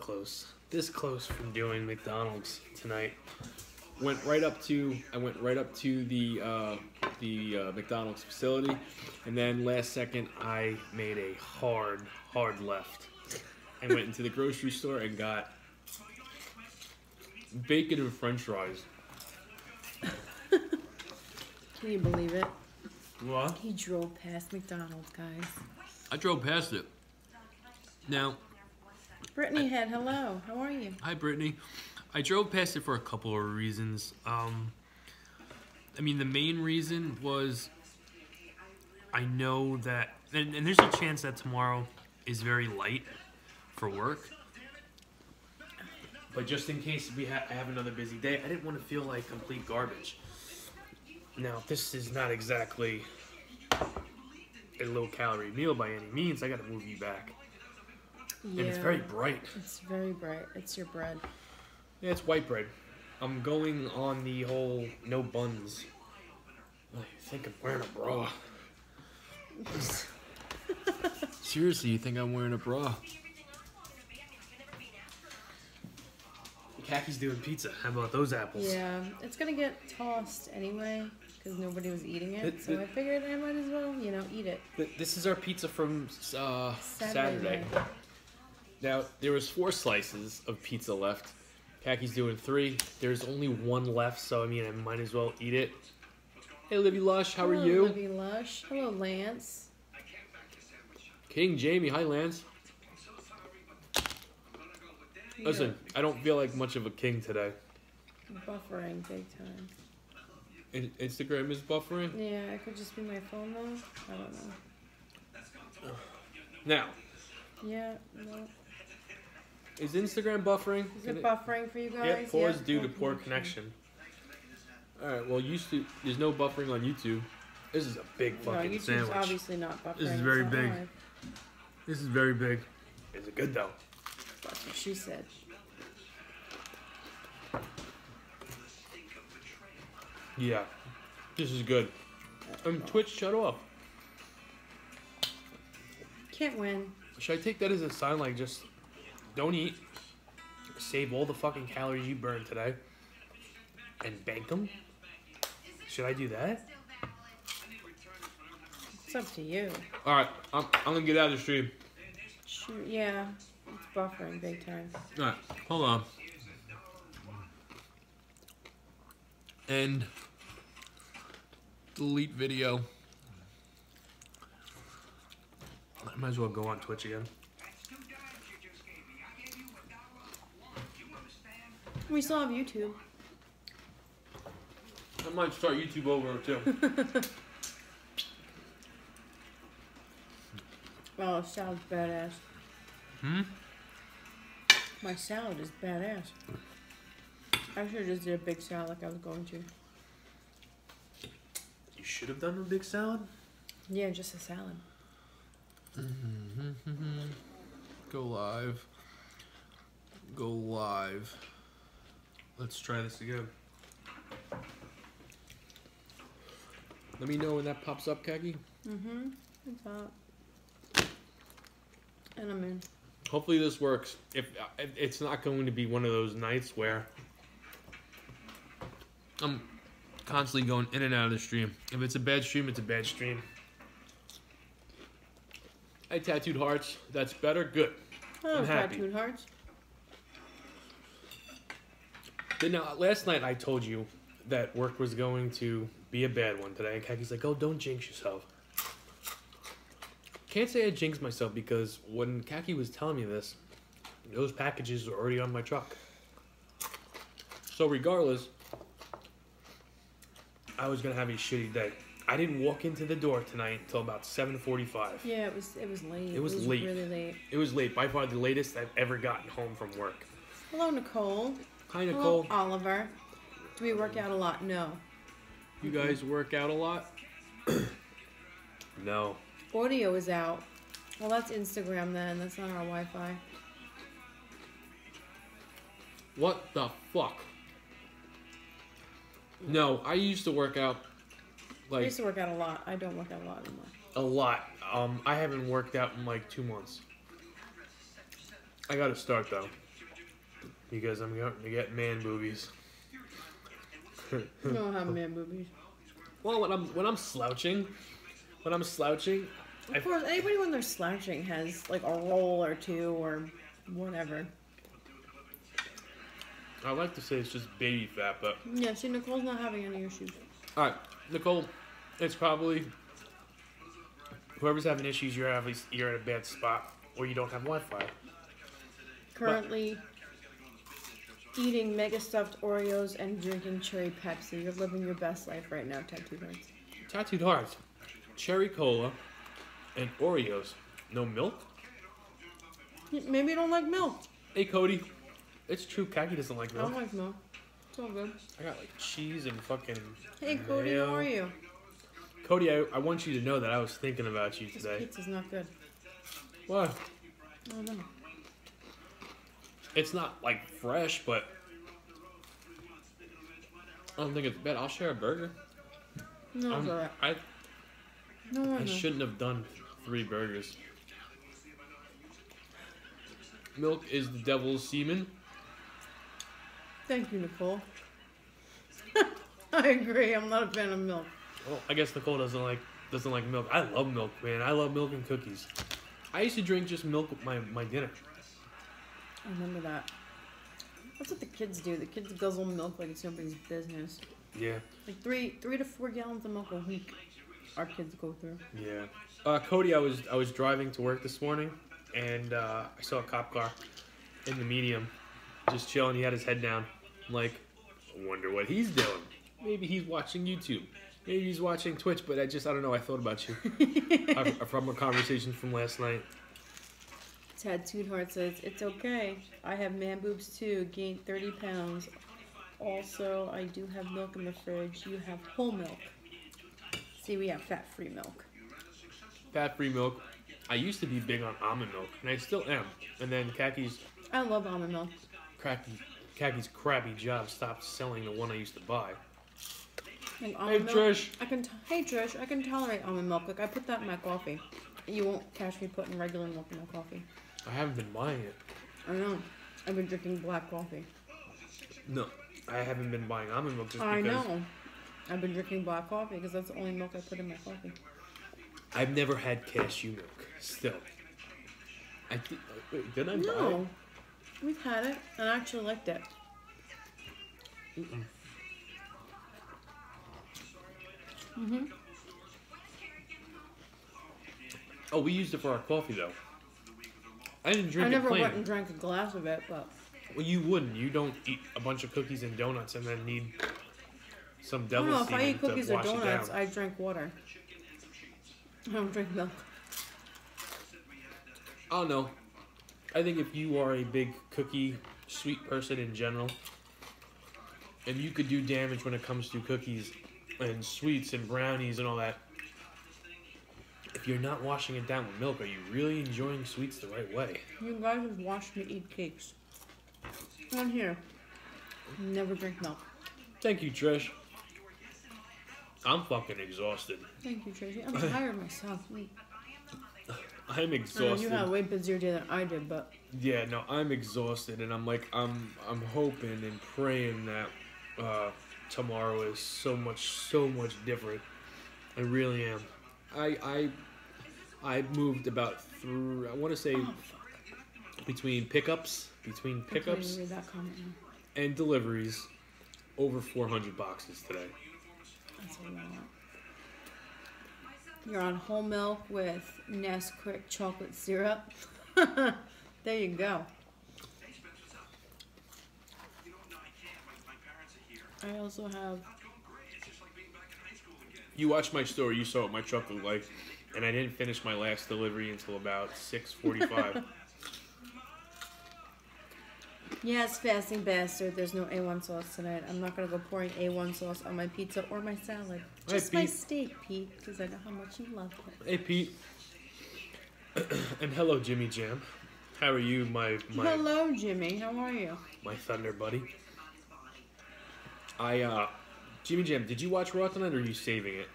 close. This close from doing McDonald's tonight. I went right up to the McDonald's facility, and then last second I made a hard left. I went into the grocery store and got bacon and French fries. Can you believe it? What? He drove past McDonald's, guys. I drove past it. Now, Brittany Head, hello. How are you? hi, Brittany. I drove past it for a couple of reasons. I mean, the main reason was I know that, and there's a chance that tomorrow is very light for work. But just in case I have another busy day, I didn't want to feel like complete garbage. Now, this is not exactly a low-calorie meal by any means. I got to move you back. Yeah. And it's very bright. It's very bright. It's your bread. Yeah, it's white bread. I'm going on the whole no buns. I think I'm wearing a bra. Seriously, you think I'm wearing a bra? Kaki's doing pizza. How about those apples? Yeah, it's gonna get tossed anyway because nobody was eating it. So I figured I might as well, eat it. This is our pizza from Saturday. Now, there was 4 slices of pizza left. Kaki's doing 3. There's only 1 left, so I mean, I might as well eat it. Hey, Libby Lush, how are you? Libby Lush. Hello, Lance. King Jamie, hi, Lance. Listen, I don't feel like much of a king today. Buffering big time. Instagram is buffering? Yeah, it could just be my phone though. I don't know. Now. Yeah, no. Is Instagram buffering? Is it buffering for you guys? Yep, pause due to poor connection. Alright, well, there's no buffering on YouTube. This is a big fucking YouTube's sandwich. Obviously not buffering. This is very big. This is very big. Is it good though? That's what she said. Yeah, this is good. Twitch, shut off. Can't win. Should I take that as a sign like just don't eat, save all the fucking calories you burned today, and bank them? Should I do that? It's up to you. Alright, I'm gonna get out of the stream. Shoot, yeah, it's buffering big time. Alright, hold on. And delete video. I might as well go on Twitch again. We still have YouTube. I might start YouTube over too. Oh, salad's badass. Hmm? My salad is badass. I should have just did a big salad like I was going to. You should have done a big salad? Yeah, just a salad. Go live. Go live. Let's try this again. Let me know when that pops up, Kagi. It's hot. And I'm in. Hopefully this works. If it's not going to be one of those nights where I'm constantly going in and out of the stream. If it's a bad stream, it's a bad stream. I tattooed hearts. That's better. Good. I'm happy. Tattooed hearts. Then now, last night I told you that work was going to be a bad one today. And Kaki's like, oh, don't jinx yourself. Can't say I jinxed myself because when Kaki was telling me this, those packages were already on my truck. So regardless, I was going to have a shitty day. I didn't walk into the door tonight until about 7:45. Yeah, it was late. It was late. Really late. It was late. By far the latest I've ever gotten home from work. Hello, Nicole. Hi, Nicole. Hello, Oliver. Do we work out a lot? No. You guys work out a lot? No. Audio is out. Well, that's Instagram then. That's not our Wi-Fi. What the fuck? No, I used to work out I used to work out a lot. I don't work out a lot anymore. a lot. I haven't worked out in like 2 months. I gotta start though. because I'm going to get man boobies. You don't have man boobies. Well, when I'm slouching, Of course, anybody when they're slouching has like a roll or two or whatever. I like to say it's just baby fat, but Yeah, see, Nicole's not having any issues. all right, Nicole, it's probably whoever's having issues. You're at a bad spot, or you don't have Wi-Fi. Currently eating mega stuffed Oreos and drinking cherry Pepsi. You're living your best life right now, Tattooed Hearts. Tattooed Hearts, cherry cola, and Oreos. No milk? Maybe you don't like milk. Hey, Cody. It's true, Kaki doesn't like I milk. don't like milk. It's all good. I got like cheese and fucking Hey, Cody, mayo. how are you? Cody, I want you to know that I was thinking about you This today. pizza's not good. What? I don't know. It's not like fresh, but I don't think it's bad. I'll share a burger. No, it's alright. I No. shouldn't have done 3 burgers. Milk is the devil's semen. Thank you, Nicole. I agree. I'm not a fan of milk. Well, I guess Nicole doesn't like milk. I love milk, man. I love milk and cookies. I used to drink just milk with my dinner. I remember that. That's what the kids do. The kids guzzle milk like it's nobody's business. Yeah. Like 3 to 4 gallons of milk a week. Our kids go through. Yeah. Cody, I was driving to work this morning, and I saw a cop car in the medium, just chilling. He had his head down. I'm like, I wonder what he's doing. Maybe he's watching YouTube. Maybe he's watching Twitch. But I don't know. I thought about you from a conversation from last night. Tattooed Heart says, it's okay. I have man boobs too. Gained 30 pounds. Also, I do have milk in the fridge. You have whole milk. See, we have fat-free milk. Fat-free milk. I used to be big on almond milk, and I still am. And then Kaki's I love almond milk. crappy job stopped selling the one I used to buy. Like Hey almond milk, Trish. Hey Trish, I can tolerate almond milk. Like I put that in my coffee. You won't catch me putting regular milk in my coffee. I haven't been buying it. I know. I've been drinking black coffee. No, I haven't been buying almond milk just I because. know. I've been drinking black coffee because that's the only milk I put in my coffee. I've never had cashew milk. Still. Wait, did I buy it? No. We've had it, and I actually liked it. Mm-mm. Mm-hmm. Oh, we used it for our coffee though. I didn't drink I it never plain. went and drank a glass of it, but Well, you wouldn't. You don't eat a bunch of cookies and donuts and then need some I don't devil's know. If I semen eat cookies to or wash donuts, it down. I drink water. I don't drink milk. I don't know. I think if you are a big cookie sweet person in general, and you could do damage when it comes to cookies and sweets and brownies and all that, if you're not washing it down with milk, are you really enjoying sweets the right way? You guys have watched me eat cakes. On here. Never drink milk. Thank you, Trish. I'm fucking exhausted. Thank you, Tracy. I'm tired myself. I'm I know exhausted. you had a way busier day than I did, but Yeah, no, I'm exhausted, and I'm hoping and praying that tomorrow is so much different. I really am. I moved about through. I want to say between pickups I can't even read that comment now. and deliveries, over 400 boxes today. That's a lot. You're on whole milk with Nesquik chocolate syrup. There you go. I also have. You watched my story. You saw what my truck looked like, and I didn't finish my last delivery until about 6:45. Yes, fasting bastard. There's no A1 sauce tonight. I'm not gonna go pouring A1 sauce on my pizza or my salad. Hey, Just my Pete. steak, Pete, because I know how much you love it. Hey, Pete. And hello, Jimmy Jam. How are you, my Hello, Jimmy. How are you? my thunder buddy? Jimmy Jam, did you watch Raw tonight, or are you saving it?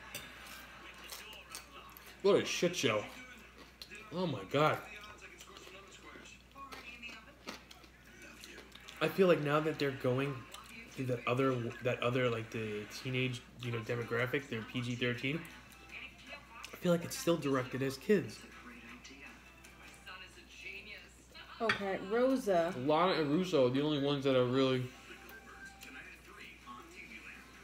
What a shit show. Oh my god. I feel like now that they're going through that other like the teenage demographic, they're PG-13. I feel like it's still directed as kids. Okay, Rosa. Lana and Russo are the only ones that are really.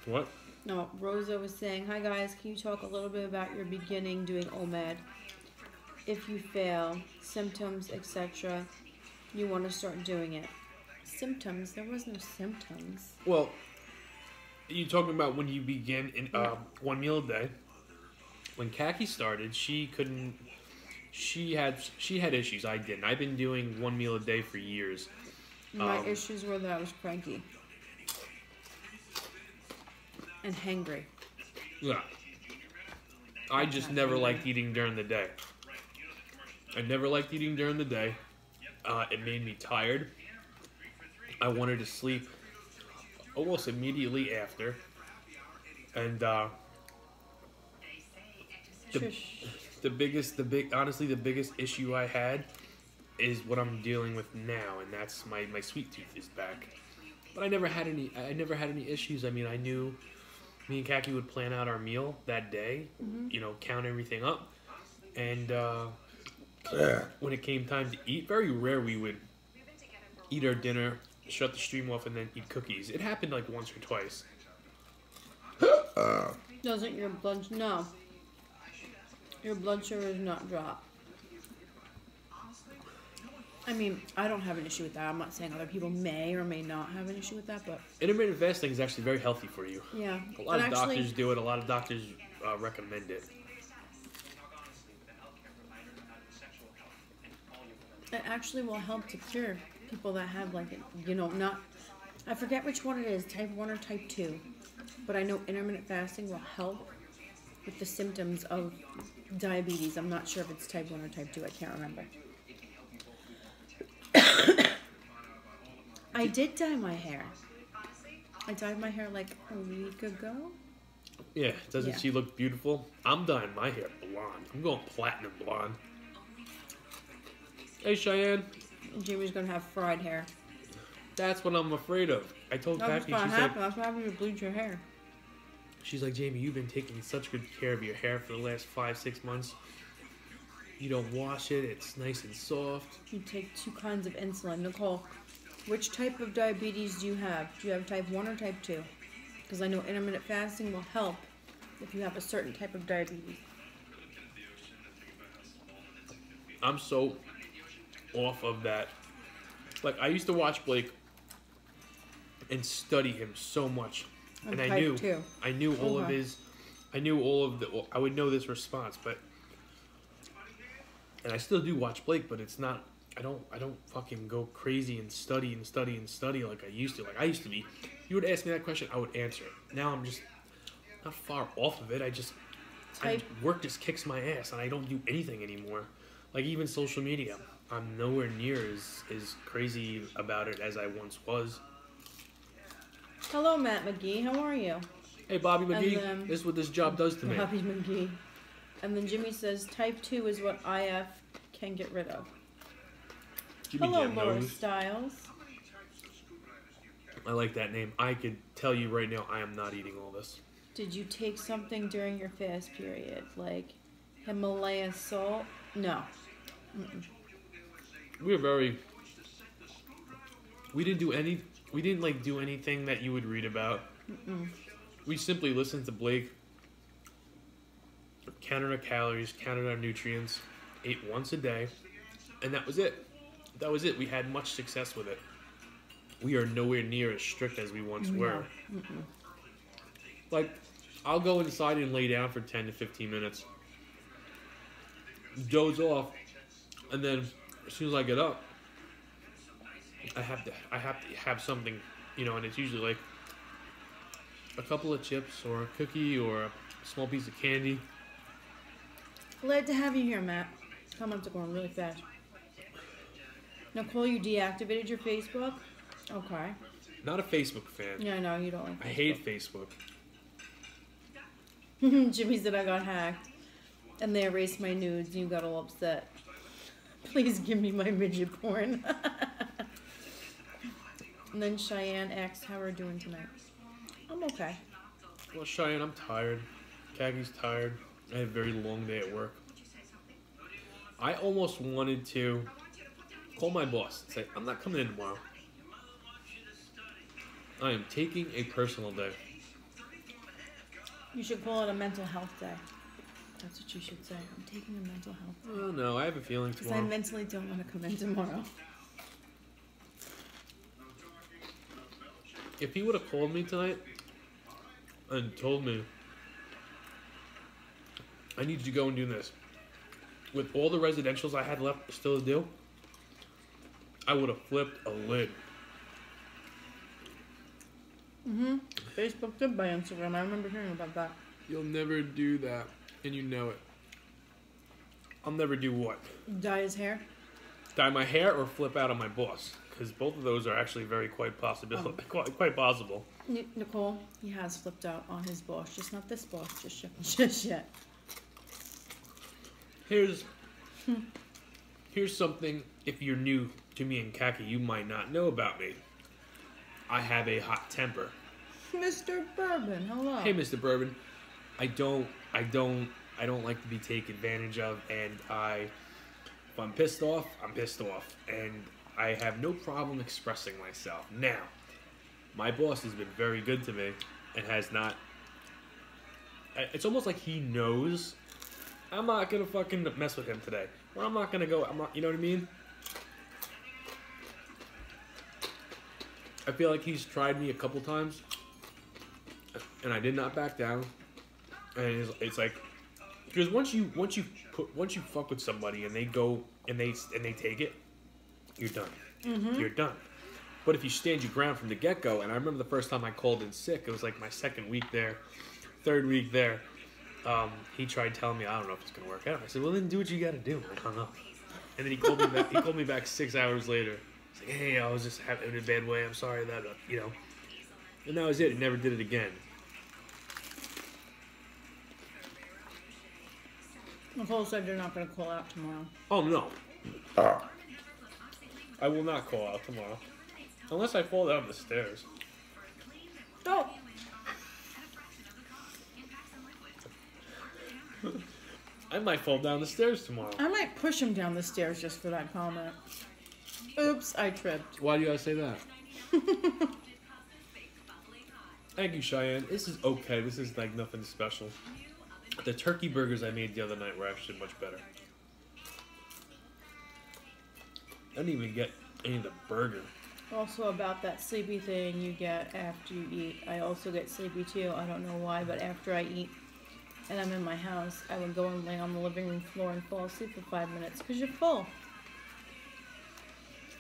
What? No, Rosa was saying, "Hi guys, can you talk a little bit about your beginning doing OMAD? If you fail, symptoms, etc. You want to start doing it." Symptoms? There was no symptoms. Well, you talking about when you begin in one meal a day? When Kaki started, she couldn't. She had issues. I didn't. I've been doing one meal a day for years. My issues were that I was cranky and hangry. Yeah. I just never liked eating during the day. I never liked eating during the day. It made me tired. I wanted to sleep almost immediately after. And honestly, the biggest issue I had is what I'm dealing with now, and that's my sweet tooth is back. But I never had any issues. I mean, I knew me and Kaki would plan out our meal that day, count everything up, and when it came time to eat, very rare we would eat our dinner, shut the stream off, and then eat cookies. It happened like once or twice. Doesn't your blood... No. Your blood sugar does not drop. I mean, I don't have an issue with that. I'm not saying other people may or may not have an issue with that, but... Intermittent fasting is actually very healthy for you. Yeah. A lot of doctors do it. A lot of doctors recommend it. It actually will help to cure people that have, like, not... I forget which one it is, type 1 or type 2. But I know intermittent fasting will help with the symptoms of diabetes. I'm not sure if it's type 1 or type 2. I can't remember. I did dye my hair. I dyed my hair like a week ago. Yeah, doesn't she look beautiful? I'm dyeing my hair blonde. I'm going platinum blonde. Hey, Cheyenne. Jimmy's gonna have fried hair. That's what I'm afraid of. I told Kaki, That's what happens to bleach your hair. She's like, Jamie, you've been taking such good care of your hair for the last 5-6 months. You don't wash it. It's nice and soft. You take 2 kinds of insulin. Nicole, which type of diabetes do you have? Do you have type 1 or type 2? Because I know intermittent fasting will help if you have a certain type of diabetes. I'm so off of that. Like, I used to watch Blake and study him so much. And I knew all of his, I would know this response, but, and I still do watch Blake, but it's not, I don't fucking go crazy and study like I used to. Like, I used to be, you would ask me that question, I would answer it. Now I'm just not far off of it. Work just kicks my ass, and I don't do anything anymore. Like, even social media, I'm nowhere near as crazy about it as I once was. Hello, Matt McGee. How are you? Hey, Bobby McGee. This is what this job does to me. Bobby McGee. And then Jimmy says, type 2 is what IF can get rid of. Hello, Laura Styles. I like that name. I could tell you right now, I am not eating all this. Did you take something during your fast period, like Himalaya salt? No. We didn't do anything that you would read about. We simply listened to Blake, counted our calories, counted our nutrients, ate once a day, and that was it. We had much success with it. We are nowhere near as strict as we once were. Like, I'll go inside and lay down for 10 to 15 minutes, doze off, and then as soon as I get up, I have to have something, and it's usually like a couple of chips or a cookie or a small piece of candy. Glad to have you here, Matt. Comments are going really fast. Nicole, you deactivated your Facebook? Okay. Not a Facebook fan. Yeah, I know, you don't like Facebook. I hate Facebook. Jimmy said I got hacked, and they erased my nudes, and you got all upset. Please give me my midget porn. And then Cheyenne asked how we're doing tonight. I'm okay. Well, Cheyenne, I'm tired. Kagi's tired. I had a very long day at work. I almost wanted to call my boss and say, I'm not coming in tomorrow. I am taking a personal day. You should call it a mental health day. That's what you should say. I'm taking a mental health day. Oh, no, I have a feeling Because tomorrow. I mentally don't want to come in tomorrow. If he would have called me tonight and told me, I need you to go and do this, with all the residentials I had left still to do, I would have flipped a lid. Facebook did by Instagram. I remember hearing about that. You'll never do that, and you know it. I'll never do what? Dye his hair? Dye my hair or flip out on my boss? Because both of those are actually very quite possible. Nicole, he has flipped out on his boss. Just not this boss. Just yet. Here's something, if you're new to me and Kaki, you might not know about me. I have a hot temper. Mr. Bourbon, hello. Hey, Mr. Bourbon. I don't like to be taken advantage of, and if I'm pissed off, I'm pissed off, and I have no problem expressing myself. Now, my boss has been very good to me, and has not. It's almost like he knows I'm not gonna fucking mess with him today, or I'm not gonna go. You know what I mean? I feel like he's tried me a couple times, and I did not back down. And it's like, because once you fuck with somebody and they go and they take it, you're done. You're done. But if you stand your ground from the get go, and I remember the first time I called in sick, it was like my second week there, third week there. He tried telling me, I don't know if it's gonna work out. I said, well, then do what you gotta do. I hung up. And then he called me back. He called me back 6 hours later. He's like, hey, I was just having a bad way. I'm sorry that And that was it. He never did it again. Nicole said you're not going to call out tomorrow. Oh, no. I will not call out tomorrow. Unless I fall down the stairs. Oh! I might fall down the stairs tomorrow. I might push him down the stairs just for that comment. Oops, I tripped. Why do you gotta say that? Thank you, Cheyenne. This is okay. This is like nothing special. The turkey burgers I made the other night were actually much better. I didn't even get any of the burger. Also about that sleepy thing you get after you eat. I also get sleepy too. I don't know why, but after I eat and I'm in my house, I would go and lay on the living room floor and fall asleep for 5 minutes because you're full.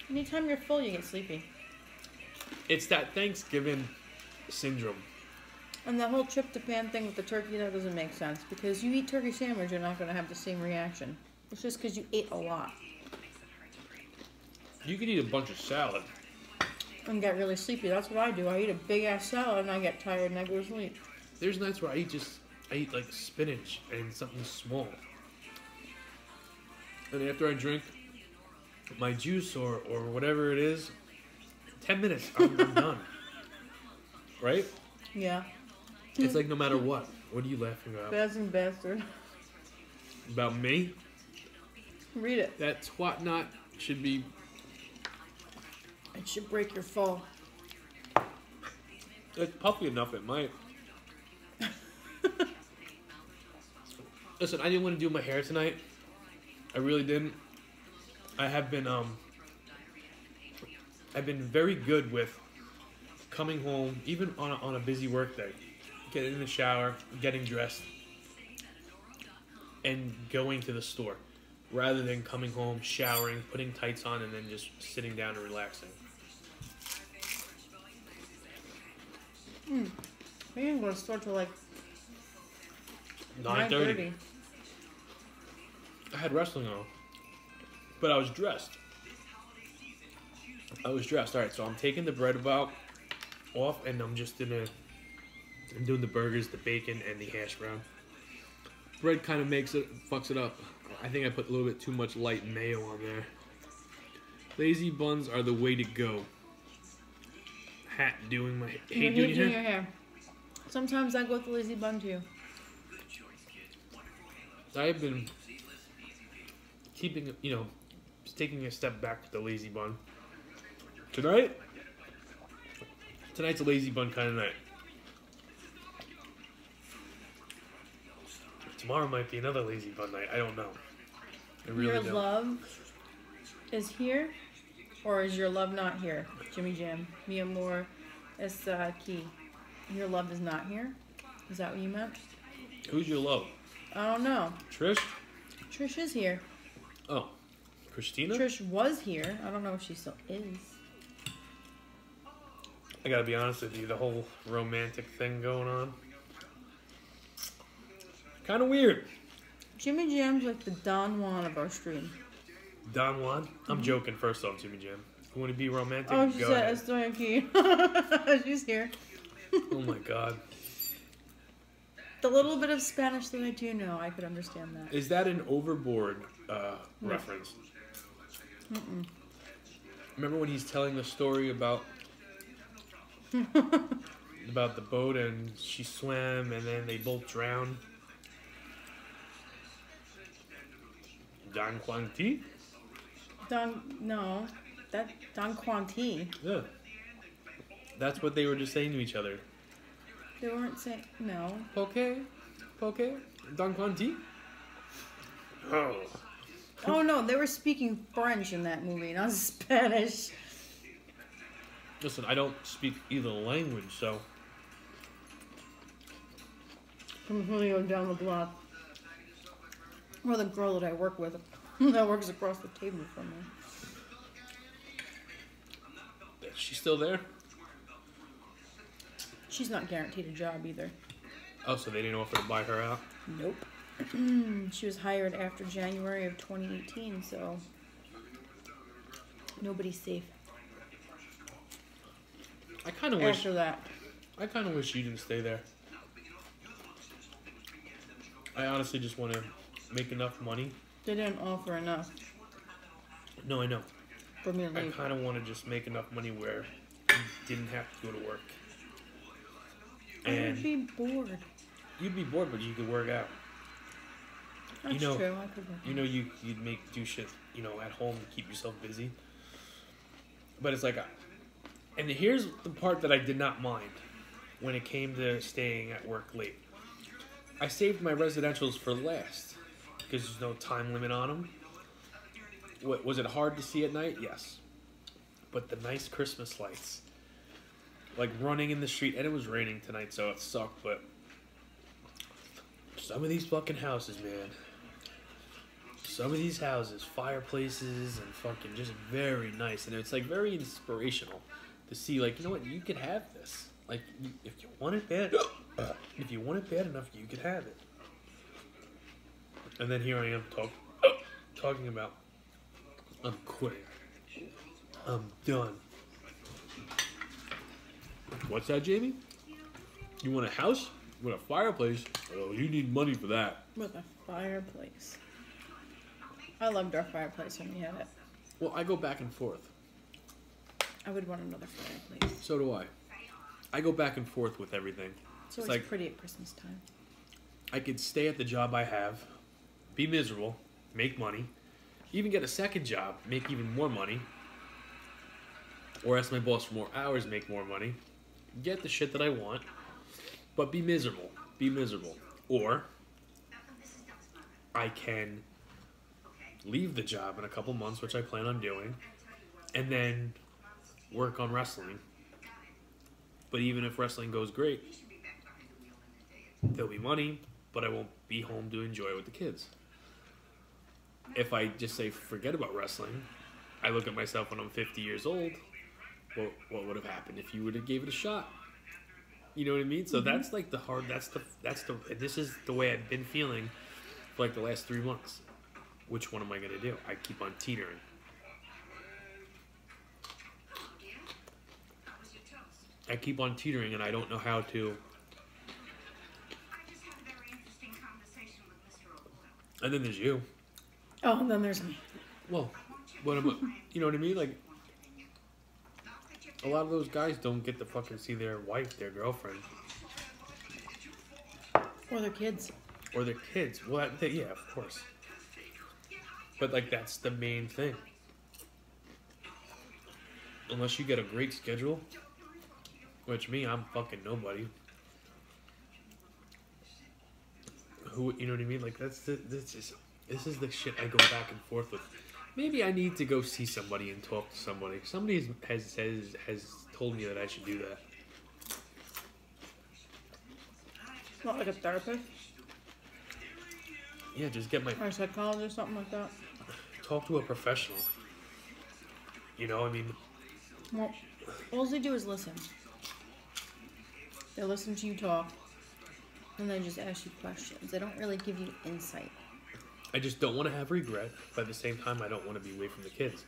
Anytime you're full, you get sleepy. It's that Thanksgiving syndrome. And the whole tryptophan thing with the turkey, that doesn't make sense. Because you eat turkey sandwich, you're not going to have the same reaction. It's just because you ate a lot. You could eat a bunch of salad. And get really sleepy. That's what I do. I eat a big-ass salad and I get tired and I go to sleep. There's nights where I eat like spinach and something small. And after I drink my juice or whatever it is, 10 minutes, I'm done. Right? Yeah. It's like no matter what. What are you laughing about? Bastard bastard. About me? Read it. That twat knot should be... It should break your fall. It's puffy enough, it might. Listen, I didn't want to do my hair tonight. I really didn't. I have been, I've been very good with coming home, even on a busy work day, getting in the shower, getting dressed, and going to the store, rather than coming home, showering, putting tights on, and then just sitting down and relaxing. We didn't go to the store till like 9:30. I had wrestling on, but I was dressed. All right, so I'm taking the bread off, and I'm doing the burgers, the bacon, and the hash brown. Bread kind of fucks it up. I think I put a little bit too much light mayo on there. Lazy buns are the way to go. hat doing my You hate doing doing your your hair. Sometimes I go with the lazy bun too. I have been keeping, just taking a step back with the lazy bun. Tonight's a lazy bun kind of night. Tomorrow might be another lazy bun night. I don't know. I really Your don't. love is here, or is your love not here? Jimmy Jam, mi amor es aquí. Your love is not here? Is that what you meant? Who's your love? I don't know. Trish? Trish is here. Oh, Christina? Trish was here. I don't know if she still is. I gotta be honest with you, the whole romantic thing going on. Kind of weird. Jimmy Jam's like the Don Juan of our stream. Don Juan? I'm joking, first off, Jimmy Jam. You want to be romantic? Oh, she Go said ahead. estoy aquí. She's here. Oh my god. The little bit of Spanish that I do know, I could understand that. Is that an Overboard reference? Mm-mm. Remember when he's telling the story about the boat and she swam and then they both drowned? Don Quanti? No. Don Quanti. Yeah. That's what they were just saying to each other. They weren't saying, no. Poke? Don Quanti? Oh. Oh no, they were speaking French in that movie, not Spanish. Listen, I don't speak either language, so... From Julio down the block. Or the girl that I work with that works across the table from me. Is she still there? She's not guaranteed a job either. Oh, so they didn't offer to buy her out? Nope. She was hired after January of 2018, so nobody's safe I kind of wish... after that. I kind of wish you didn't stay there. I honestly just want to make enough money. They didn't offer enough No, I know. for me to I leave. kind of want to just make enough money where you didn't have to go to work. I would And be bored. you'd be bored, but you could work out. That's know- true. I could work. You'd do shit, at home to keep yourself busy. But it's like, and here's the part that I did not mind when it came to staying at work late. I saved my residentials for last because there's no time limit on them. What, was it hard to see at night? Yes. But the nice Christmas lights, like running in the street, and it was raining tonight, so it sucked, but some of these fucking houses, man. Some of these houses, fireplaces, and fucking just very nice. And it's like very inspirational to see, like, you know what, you could have this. Like, if you want it bad, enough, you could have it. And then here I am talking about, I'm quitting. I'm done. What's that, Jamie? You want a house? You want a fireplace? Oh, you need money for that. With a fireplace. I loved our fireplace when we had it. Well, I go back and forth. I would want another fireplace. So do I. I go back and forth with everything. It's always like pretty at Christmas time. I could stay at the job I have, be miserable, make money, even get a second job, make even more money, or ask my boss for more hours, make more money, get the shit that I want, but be miserable. Be miserable. Or I can leave the job in a couple months, which I plan on doing, and then work on wrestling. But even if wrestling goes great, there'll be money, but I won't be home to enjoy it with the kids. If I just say forget about wrestling, I look at myself when I'm 50 years old, well, what would have happened if you would have gave it a shot? You know what I mean? So that's like this is the way I've been feeling for like the last 3 months. Which one am I going to do? I keep on teetering. And I don't know how to. And then there's you. Oh, and then there's me. Well, what am I, you know what I mean? Like, A lot of those guys don't get to fucking see their wife, their girlfriend, Or their kids. or their kids. Well, yeah, of course. But like that's the main thing. Unless you get a great schedule, which me, I'm fucking nobody. Who, you know what I mean? Like this is the shit I go back and forth with. Maybe I need to go see somebody and talk to somebody. Somebody has told me that I should do that. Not like a therapist? Yeah, just get my Or a psychologist, something like that. talk to a professional. You know, I mean, Well, all they do is listen. They listen to you talk, and they just ask you questions. They don't really give you insight. I just don't want to have regret, but at the same time, I don't want to be away from the kids.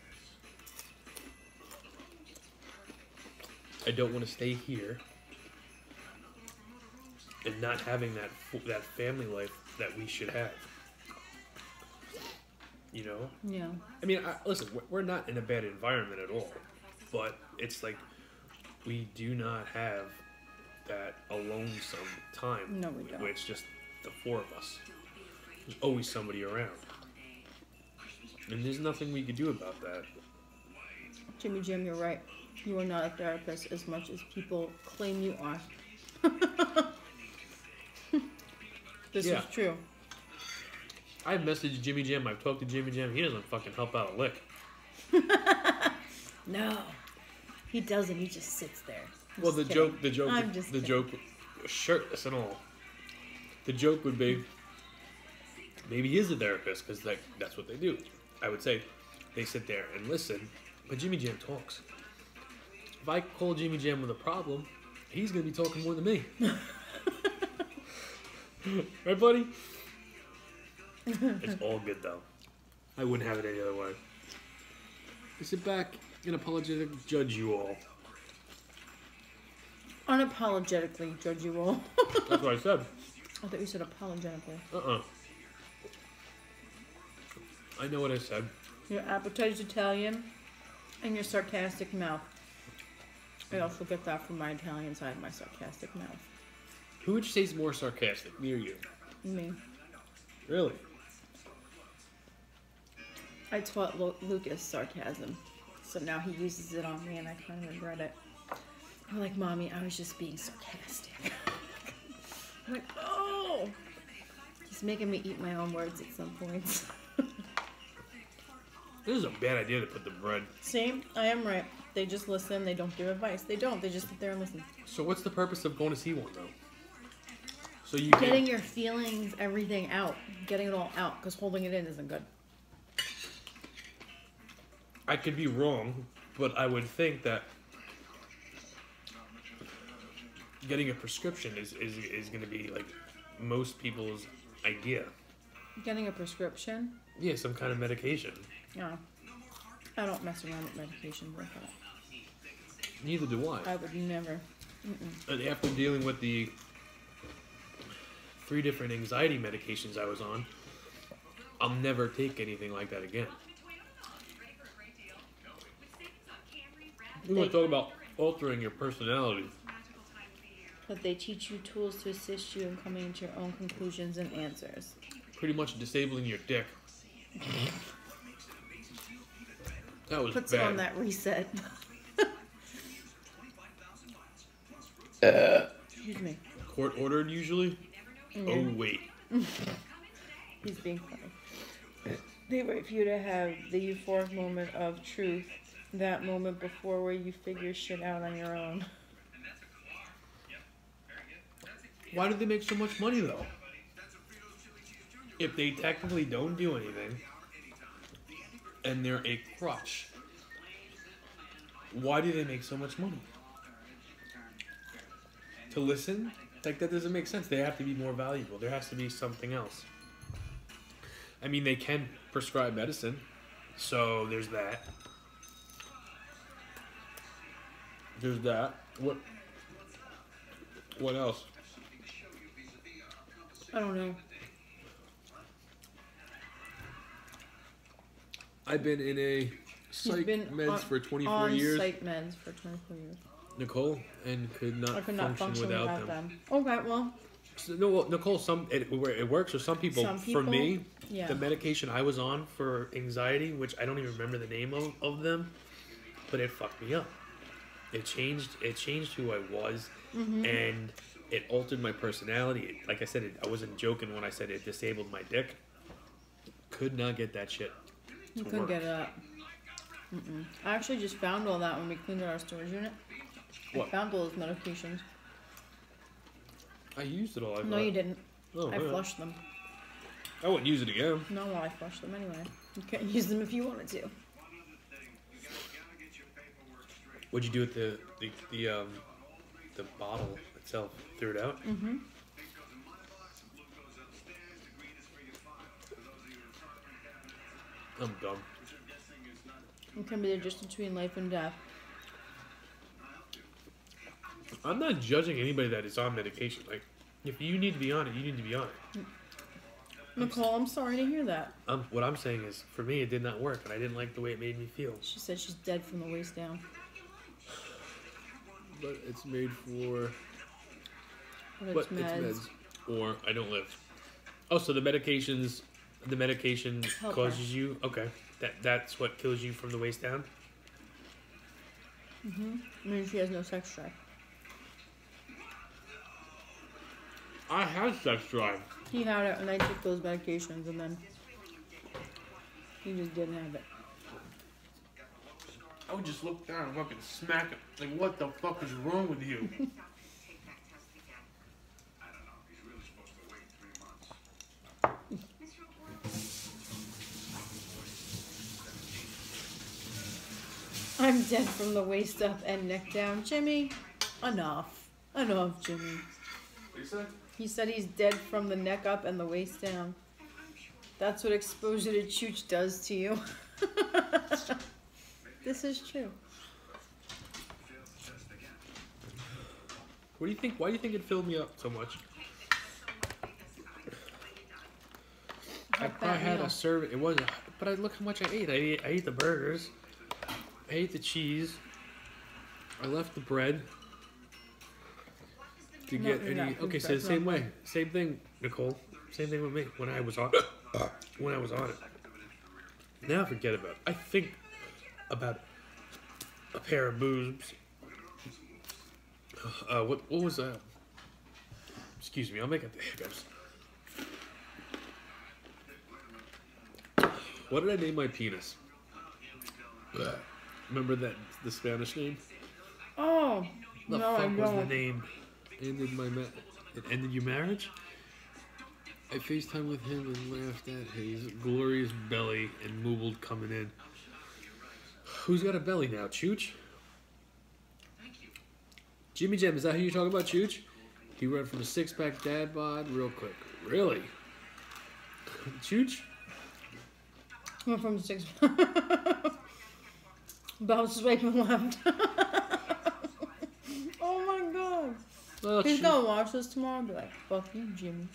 I don't want to stay here and not having that family life that we should have. You know? Yeah. I mean, listen, we're not in a bad environment at all, but it's like we do not have that alone-some time. No, we don't. Where it's just the four of us. There's always somebody around. And there's nothing we could do about that. Jimmy Jim, you're right. You are not a therapist as much as people claim you are. This Yeah. is true. I've messaged Jimmy Jim. I've talked to Jimmy Jim. He doesn't fucking help out a lick. No. He doesn't. He just sits there. I'm Well, just the kidding. joke, I'm just the kidding. joke, shirtless and all. The joke would be, maybe he is a therapist because that's what they do. I would say they sit there and listen, but Jimmy Jam talks. If I call Jimmy Jam with a problem, he's gonna be talking more than me. Right, buddy? It's all good though. I wouldn't have it any other way. I sit back and apologetically judge you all. Unapologetically judge you all. That's what I said. I thought you said apologetically. I know what I said. Your appetized Italian and your sarcastic mouth. I also get that from my Italian side, my sarcastic mouth. Who would you say is more sarcastic, me or you? Me. Really? I taught Lucas sarcasm, so now he uses it on me and I kind of regret it. I'm like, Mommy, I was just being sarcastic. I'm like, oh! He's making me eat my own words at some points. This is a bad idea to put the bread. See, I am right. They just listen, they don't give advice. They don't, they just sit there and listen. So what's the purpose of going to see one, though? So you Getting your feelings, everything out. Getting it all out, because holding it in isn't good. I could be wrong, but I would think that getting a prescription is going to be like most people's idea. Getting a prescription? Yeah, some kind of medication. No. I don't mess around with medication like that. Neither do I. I would never. And after dealing with the 3 different anxiety medications I was on, I'll never take anything like that again. We want to talk about altering your personality. But they teach you tools to assist you in coming to your own conclusions and answers. Pretty much disabling your dick. That was Puts bad. it on that reset. Excuse me. Court ordered usually? Oh, wait. He's being funny. They wait for you to have the euphoric moment of truth. That moment before where you figure shit out on your own. Why do they make so much money, though? If they technically don't do anything, and they're a crutch, why do they make so much money? To listen? Like, that doesn't make sense. They have to be more valuable. There has to be something else. I mean, they can prescribe medicine, so there's that. There's that. What else? I don't know. I've been in a psych meds for 24 on years. psych meds for 24 years. Nicole, and could not function without them. Okay, well. So, no, well, Nicole, it works for some people. For me, yeah. The medication I was on for anxiety, which I don't even remember the name of them, but it fucked me up. It changed who I was, and it altered my personality. Like I said, I wasn't joking when I said it disabled my dick. Could not get that shit. You couldn't get it up. I actually just found all that when we cleaned out our storage unit. What? I found all those medications. I used it all. No, you didn't. Oh, I flushed them. I wouldn't use it again. No, well, I flushed them anyway. You can't use them if you wanted to. What'd you do with the bottle itself? Threw it out? Mm-hmm. I'm dumb. It can be the difference between life and death. I'm not judging anybody that is on medication. Like, if you need to be on it, you need to be on it. Nicole, I'm sorry to hear that. What I'm saying is, for me, it did not work, and I didn't like the way it made me feel. She said she's dead from the waist down. But it's made for... But it's meds. Or I don't live. Oh, so the medication causes you... Okay. That's what kills you from the waist down? I mean, she has no sex drive. I had sex drive. He had it, and I took those medications, and then he just didn't have it. I would just look down and fucking smack him. Like, what the fuck is wrong with you? I'm dead from the waist up and neck down. Jimmy, enough. Enough, Jimmy. What you say? He said he's dead from the neck up and the waist down. That's what exposure to chooch does to you. This is true. What do you think? Why do you think it filled me up so much? I had a serving. It was, but look how much I ate. I ate the burgers. I ate the cheese. I left the bread to get any. Okay, so the same way, same thing, Nicole. Same thing with me when I was on it. Now forget about it. I think about a pair of boobs. What was that? Excuse me, I'll make up the hiccups. What did I name my penis? Remember that the Spanish name? Oh, The no, I fuck was the don't. name? It ended your marriage? I FaceTimed with him and laughed at his glorious belly and moobled coming in. Who's got a belly now, Chooch? Jimmy Jam, is that who you're talking about, Chooch? He went from a six-pack dad bod real quick. Really? Chooch? Went from 6. Bounces right and left. Oh my god. Well, He's gonna watch this tomorrow and be like, fuck you, Jimmy.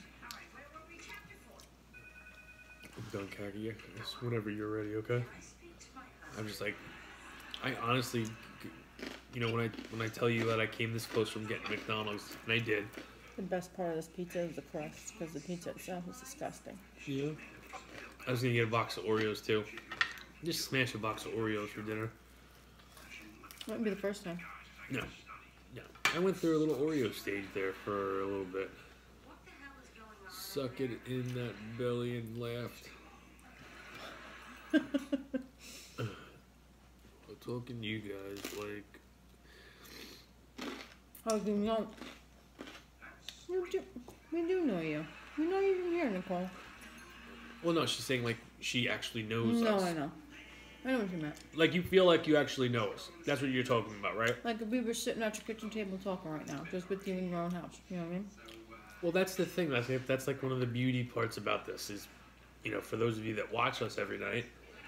I'm done, Khaki. Whenever you're ready, okay? I'm just like, I honestly, you know, when I tell you that I came this close from getting McDonald's, and I did. The best part of this pizza is the crust, because the pizza itself is disgusting. Yeah. I was gonna get a box of Oreos too. Just smash a box of Oreos for dinner. Wouldn't be the first time. No. No. I went through a little Oreo stage there for a little bit. Suck it in that belly and laughed. I'm talking to you guys like... How can you not? We do know you. We know you from here, Nicole. Well, no, she's saying like she actually knows us. No, I know. I know what you meant. Like you feel like you actually know us. That's what you're talking about, right? Like if we were sitting at your kitchen table talking right now, just with you in your own house. You know what I mean? Well, that's the thing. That's like one of the beauty parts about this is, you know, for those of you that watch us every night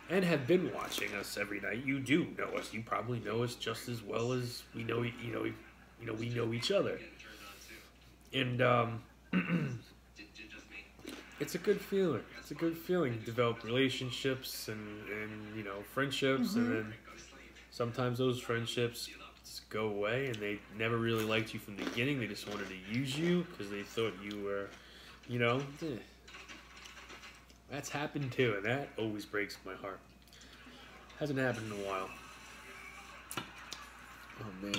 and have been watching us every night, you do know us. You probably know us just as well as we know. We know each other. And it's a good feeling. It's a good feeling. You develop relationships and you know, friendships, and then sometimes those friendships just go away, and they never really liked you from the beginning. They just wanted to use you because they thought you were, you know. That's happened too, and that always breaks my heart. Hasn't happened in a while. Oh man.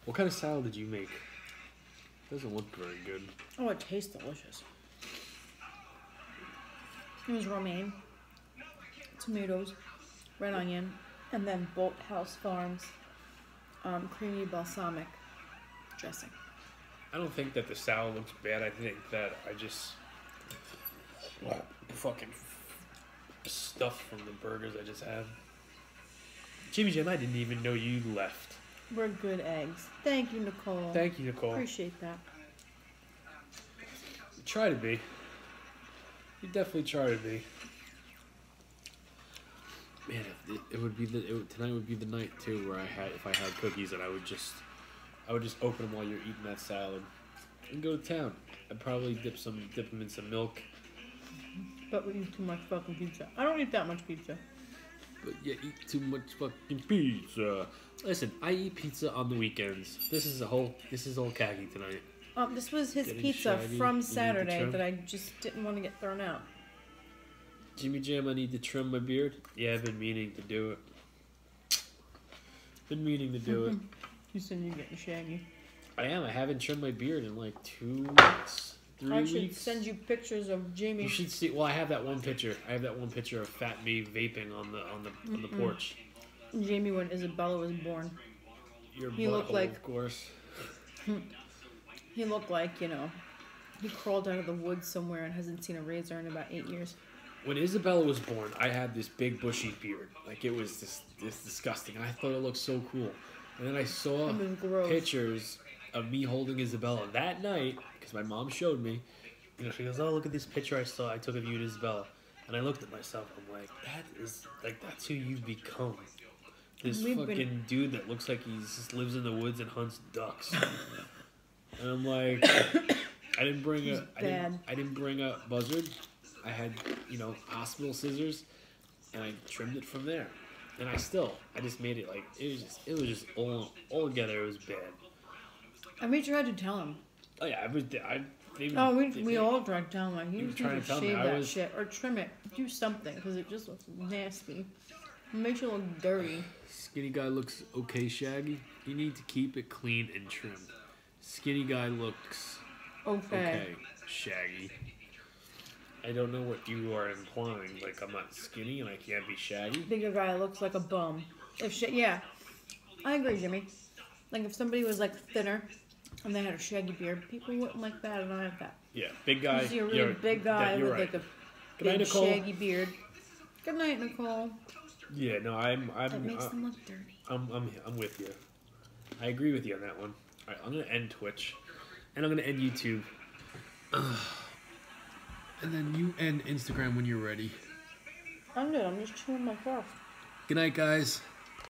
What kind of salad did you make? Doesn't look very good. Oh, it tastes delicious. It was romaine, tomatoes, red onion, and then Bolthouse Farms creamy balsamic dressing. I don't think that the salad looks bad. I think that I just fucking stuff from the burgers I just had. Jimmy Jim, I didn't even know you left. We're good eggs. Thank you, Nicole. Thank you, Nicole. Appreciate that. You try to be. You definitely try to be. Man, it would be tonight would be the night too where if I had cookies and I would just open them while you're eating that salad and go to town. I'd probably dip them in some milk. But we eat too much fucking pizza. I don't eat that much pizza. But you eat too much fucking pizza. Listen, I eat pizza on the weekends. This is all khaki tonight. This was his Getting pizza shaggy. from You need to Saturday trim? that I just didn't want to get thrown out. Jimmy Jam, I need to trim my beard. Yeah, I've been meaning to do it. Been meaning to do it. You said you're getting shaggy. I am. I haven't trimmed my beard in like 2 weeks. 3 I weeks. should send you pictures of Jamie. You should see. Well, I have that one picture. I have that one picture of Fat Me vaping on the porch. Jamie when Isabella was born. Your He looked butthole, like- of course. He looked like, you know, he crawled out of the woods somewhere and hasn't seen a razor in about 8 years. When Isabella was born, I had this big bushy beard. Like it was this disgusting, and I thought it looked so cool. And then I saw It was gross. pictures of me holding Isabella that night because my mom showed me. You know, she goes, "Oh, look at this picture I took of you and Isabella." And I looked at myself. I'm like, that's who you've become. This fucking dude that looks like he just lives in the woods and hunts ducks. And I'm like, I didn't bring a buzzard. I had, you know, hospital scissors, and I trimmed it from there. And I just made it like it was just all together. It was bad. And we tried to tell him. Oh yeah, We all tried to tell him. Like, he was trying to tell me. shave that shit or trim it, do something because it just looks nasty. It makes you look dirty. Skinny guy looks okay, shaggy. You need to keep it clean and trimmed. Skinny guy looks okay, shaggy. I don't know what you are implying. Like I'm not skinny and I can't be shaggy. Bigger guy looks like a bum. Yeah, I agree, Jimmy. Like if somebody was like thinner and they had a shaggy beard, people wouldn't like that, and I have that. Yeah, big guy. You see a really big guy with like a big Nicole. shaggy beard. Good night, Nicole. Yeah, no, That makes them look dirty. I'm with you. I agree with you on that one. All right, I'm gonna end Twitch, and I'm gonna end YouTube, and then you end Instagram when you're ready. I'm good. I'm just chewing my stuff. Good night, guys.